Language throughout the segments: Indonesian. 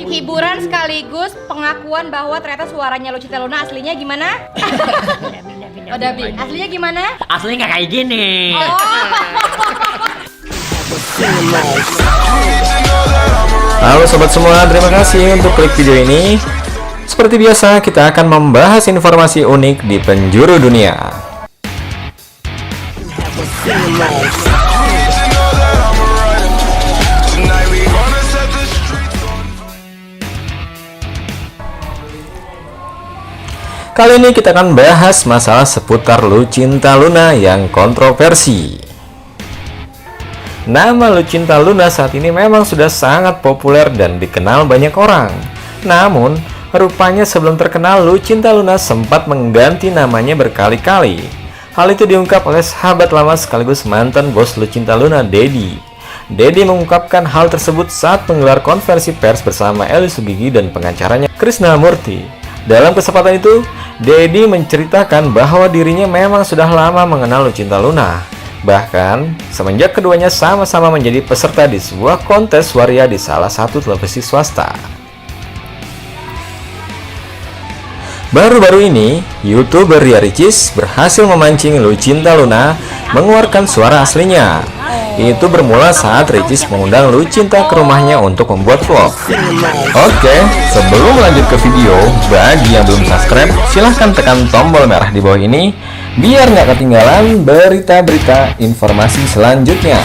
hiburan sekaligus pengakuan bahwa ternyata suaranya Lucinta Luna aslinya gimana? Oh, Dabi, aslinya gimana? Aslinya nggak kayak gini. Halo sobat semua, terima kasih untuk klik video ini. Seperti biasa, kita akan membahas informasi unik di penjuru dunia. Kali ini kita akan bahas masalah seputar Lucinta Luna yang kontroversi. Nama Lucinta Luna saat ini memang sudah sangat populer dan dikenal banyak orang. Namun, rupanya sebelum terkenal, Lucinta Luna sempat mengganti namanya berkali-kali. Hal itu diungkap oleh sahabat lama sekaligus mantan bos Lucinta Luna, Dedi. Dedi mengungkapkan hal tersebut saat menggelar konferensi pers bersama Eli Sugigi dan pengacaranya Krishna Murthy. Dalam kesempatan itu, Dedi menceritakan bahwa dirinya memang sudah lama mengenal Lucinta Luna. Bahkan, semenjak keduanya sama-sama menjadi peserta di sebuah kontes waria di salah satu televisi swasta. Baru-baru ini, YouTuber Ria Ricis berhasil memancing Lucinta Luna mengeluarkan suara aslinya. Itu bermula saat Ricis mengundang Lucinta ke rumahnya untuk membuat vlog. Oke, sebelum lanjut ke video, bagi yang belum subscribe, silahkan tekan tombol merah di bawah ini biar nggak ketinggalan berita-berita informasi selanjutnya.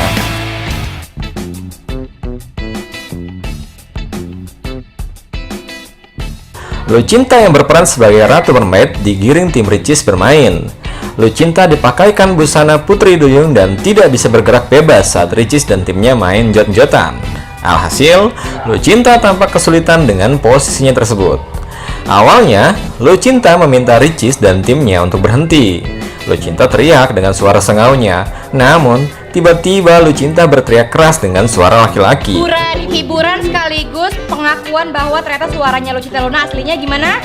Lucinta yang berperan sebagai Ratu Mermaid digiring tim Ricis bermain. Lucinta dipakaikan busana putri duyung dan tidak bisa bergerak bebas saat Ricis dan timnya main jot-jotan. Alhasil, Lucinta tampak kesulitan dengan posisinya tersebut. Awalnya, Lucinta meminta Ricis dan timnya untuk berhenti. Lucinta teriak dengan suara sengaunya, namun tiba-tiba Lucinta berteriak keras dengan suara laki-laki. Hiburan sekaligus pengakuan bahwa ternyata suaranya Lucinta Luna aslinya gimana?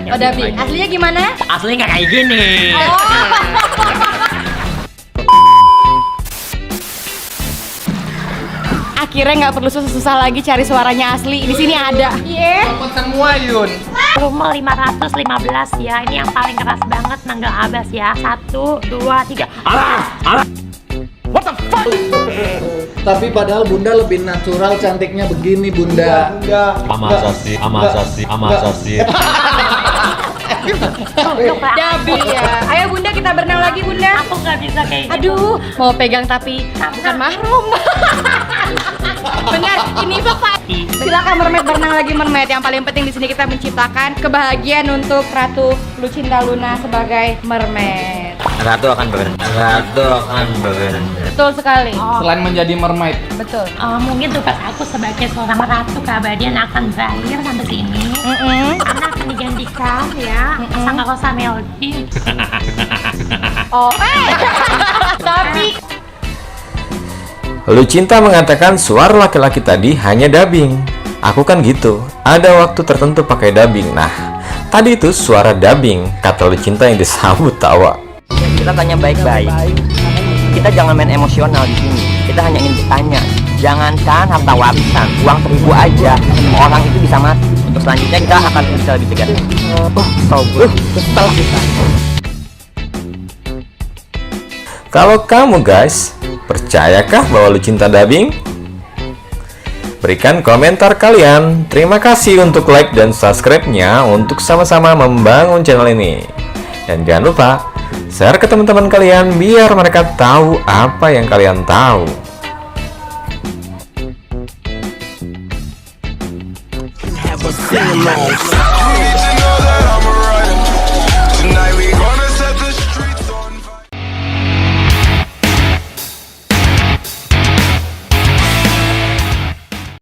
Oh, Dabi, aslinya gimana? Aslinya nggak kayak gini. Akhirnya nggak perlu susah-susah lagi cari suaranya asli. Di sini ada. Dapat semua, Yun. Rumah 515 ya, ini yang paling keras banget nanggal abas ya. 1, 2, 3. What the fuck? Tapi padahal Bunda lebih natural cantiknya begini, Bunda. Masa sih. Dabi ya. Ayo Bunda, kita berenang lagi Bunda. Aku nggak bisa kayak gitu. Aduh, mau pegang tapi bukan mahrum. Benar, ini Bapak. Silakan mermaid, berenang lagi mermaid. Yang paling penting di sini kita menciptakan kebahagiaan untuk Ratu Lucinta Luna sebagai mermaid. Ratu akan berenang. Betul sekali. Selain menjadi mermaid, Betul. Mungkin tugas aku sebagai seorang ratu keabadian akan berakhir sampai sini. Karena akan digantikan ya Sang Rosa Melody. Oh, tapi Lucinta mengatakan suara laki-laki tadi hanya dubbing. Aku kan gitu, ada waktu tertentu pakai dubbing. Nah, tadi itu suara dubbing, kata Lucinta yang disambut tawa. Kita tanya baik-baik. Kita jangan main emosional di sini. Kita hanya ingin bertanya. Jangankan harta warisan, uang 1000 aja, orang itu bisa mati. Untuk selanjutnya kita akan bisa lebih tegas. Kesel kita. Kalau kamu guys, percayakah bahwa Lucinta dubbing? Berikan komentar kalian. Terima kasih untuk like dan subscribe-nya untuk sama-sama membangun channel ini. Dan jangan lupa share ke teman-teman kalian biar mereka tahu apa yang kalian tahu. Have a